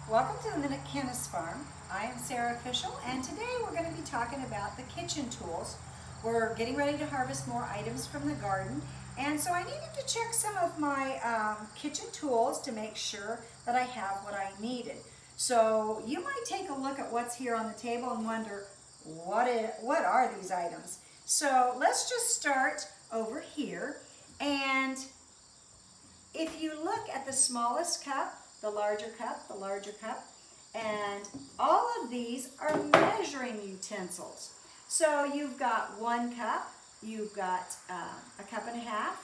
Welcome to the McKinnis Farm. I am Sarah Fishel, and today we're going to be talking about the kitchen tools. We're getting ready to harvest more items from the garden, and so I needed to check some of my kitchen tools to make sure that I have what I needed. So you might take a look at what's here on the table and wonder, what are these items? So let's just start over here, and if you look at the smallest cup, the larger cup, and all of these are measuring utensils. So you've got 1 cup, you've got a cup and a half,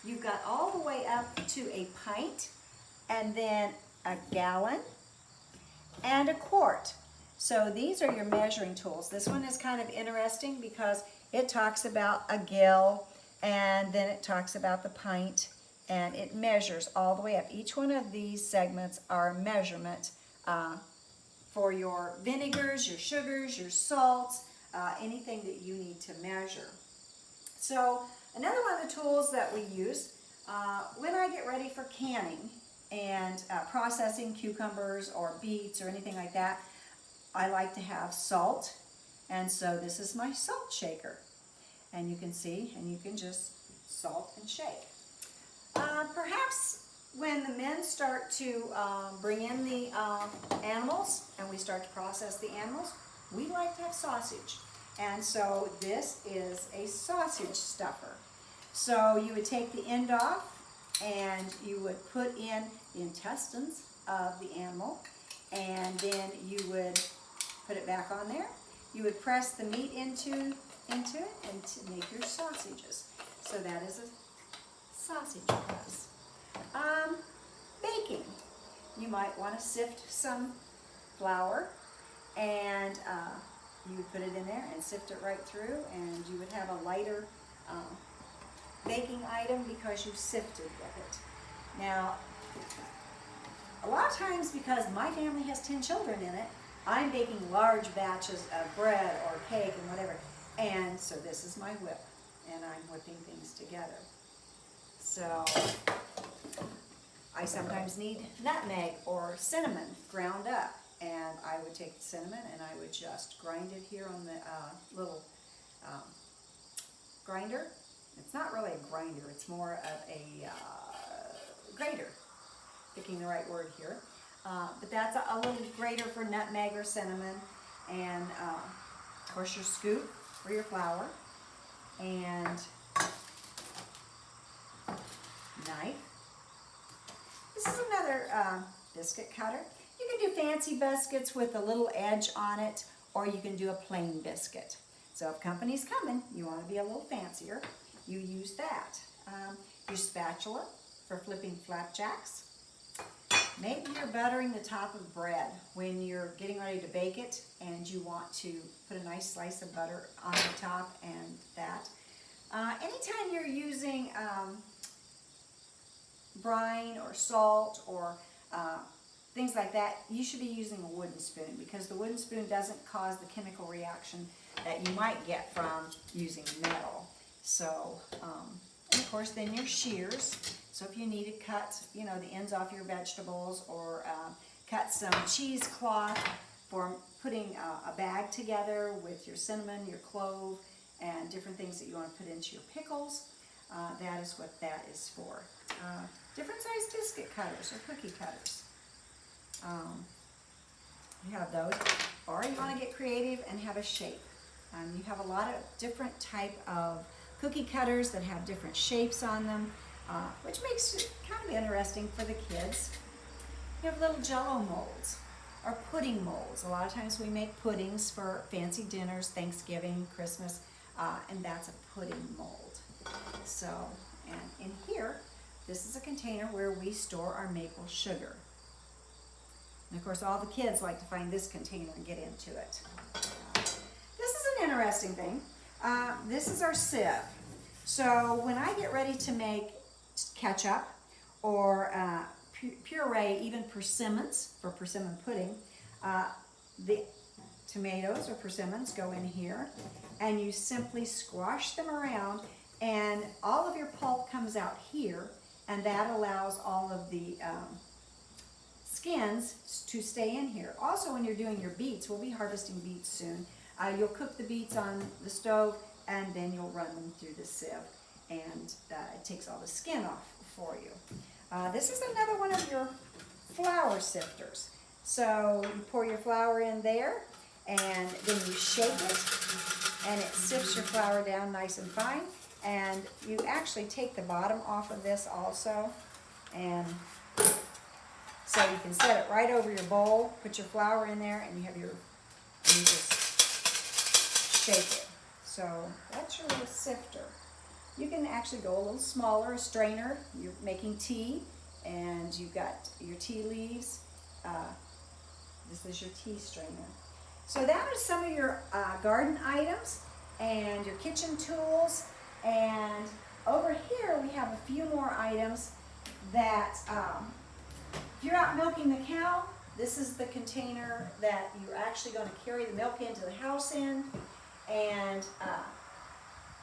you've got all the way up to a pint, and then a gallon, and a quart. So these are your measuring tools. This one is kind of interesting because it talks about a gill, and then it talks about the pint, and it measures all the way up. Each one of these segments are a measurement for your vinegars, your sugars, your salts, anything that you need to measure. So another one of the tools that we use when I get ready for canning and processing cucumbers or beets or anything like that, I like to have salt, and so this is my salt shaker. And you can see, and you can just salt and shake. Perhaps when the men start to bring in the animals and we start to process the animals, we like to have sausage. And so this is a sausage stuffer. So you would take the end off and you would put in the intestines of the animal, and then you would put it back on there. You would press the meat into it and to make your sausages. So that is a sausage press. Baking. You might want to sift some flour, and you would put it in there and sift it right through, and you would have a lighter baking item because you sifted with it. Now, a lot of times, because my family has 10 children in it, I'm baking large batches of bread or cake and whatever, and so this is my whip, and I'm whipping things together. So I sometimes need nutmeg or cinnamon ground up, and I would take the cinnamon and I would just grind it here on the little grinder. It's not really a grinder, it's more of a grater, picking the right word here. But that's a little grater for nutmeg or cinnamon, and of course your scoop for your flour, and knife. This is another biscuit cutter. You can do fancy biscuits with a little edge on it, or you can do a plain biscuit. So if company's coming, you want to be a little fancier, you use that. Your spatula for flipping flapjacks. Maybe you're buttering the top of bread when you're getting ready to bake it and you want to put a nice slice of butter on the top, and that. Anytime you're using brine or salt or things like that, you should be using a wooden spoon, because the wooden spoon doesn't cause the chemical reaction that you might get from using metal. So, and of course then your shears. So if you need to cut, the ends off your vegetables, or cut some cheesecloth for putting a bag together with your cinnamon, your clove, and different things that you want to put into your pickles, that is what that is for. Different sized biscuit cutters or cookie cutters. You have those, or you want to get creative and have a shape. You have a lot of different type of cookie cutters that have different shapes on them, which makes it kind of interesting for the kids. You have little jello molds or pudding molds. A lot of times we make puddings for fancy dinners, Thanksgiving, Christmas, and that's a pudding mold. So, and in here, this is a container where we store our maple sugar. And of course, all the kids like to find this container and get into it. This is an interesting thing. This is our sieve. So when I get ready to make ketchup or puree, even persimmons for persimmon pudding, the tomatoes or persimmons go in here, and you simply squash them around, and all of your pulp comes out here, and that allows all of the skins to stay in here. Also, when you're doing your beets, we'll be harvesting beets soon. You'll cook the beets on the stove, and then you'll run them through the sieve, and it takes all the skin off for you. This is another one of your flour sifters. So you pour your flour in there, and then you shake it, and it sifts your flour down nice and fine. And you actually take the bottom off of this also, and so you can set it right over your bowl, put your flour in there, and you have and you just shake it. So that's your little sifter. You can actually go a little smaller, a strainer. You're making tea, and you've got your tea leaves. This is your tea strainer. So that is some of your garden items and your kitchen tools. And over here we have a few more items that, if you're out milking the cow, this is the container that you're actually going to carry the milk into the house in. And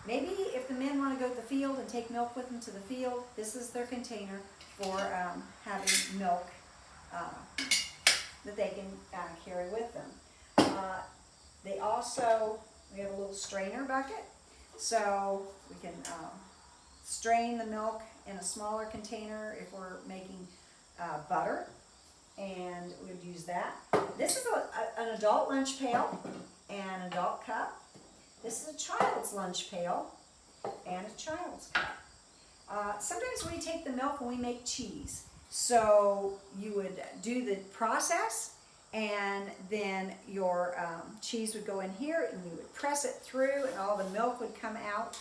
maybe if the men want to go to the field and take milk with them to the field, this is their container for having milk that they can carry with them. We have a little strainer bucket, so we can strain the milk in a smaller container if we're making butter, and we would use that. This is an adult lunch pail and an adult cup. This is a child's lunch pail and a child's cup. Sometimes we take the milk and we make cheese. So you would do the process, and then your cheese would go in here, and you would press it through, and all the milk would come out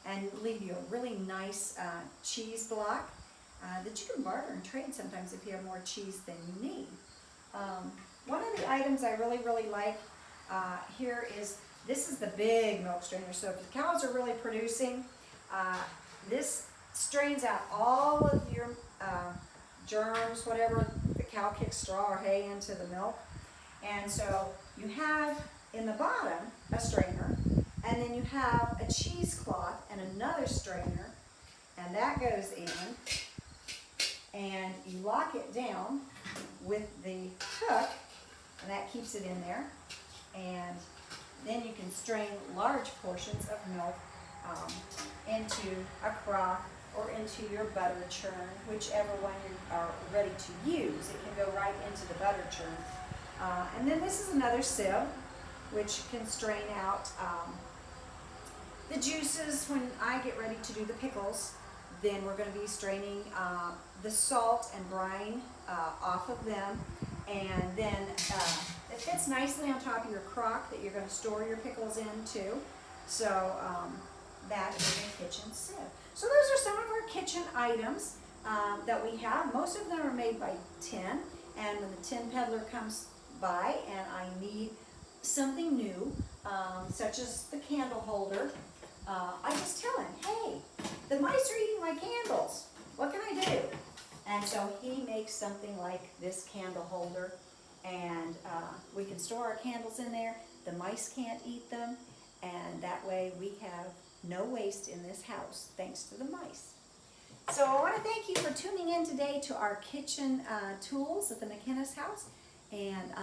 and leave you a really nice cheese block that you can barter and trade sometimes if you have more cheese than you need. One of the items I really, really like here is, this is the big milk strainer. So if the cows are really producing, this strains out all of your germs, whatever the cow kicks straw or hay into the milk. And so you have in the bottom a strainer, and then you have a cheesecloth and another strainer, and that goes in, and you lock it down with the hook, and that keeps it in there. And then you can strain large portions of milk into a crock or into your butter churn, whichever one you are ready to use. It can go right into the butter churn. And then this is another sieve, which can strain out the juices. When I get ready to do the pickles, then we're going to be straining the salt and brine off of them. And then it fits nicely on top of your crock that you're going to store your pickles in too. So that is a kitchen sieve. So those are some of our kitchen items that we have. Most of them are made by tin, and when the tin peddler comes by and I need something new, such as the candle holder, I just tell him, hey, the mice are eating my candles. What can I do? And so he makes something like this candle holder, and we can store our candles in there. The mice can't eat them, and that way we have no waste in this house, thanks to the mice. So I want to thank you for tuning in today to our kitchen tools at the McKinnis House, and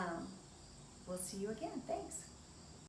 we'll see you again. Thanks.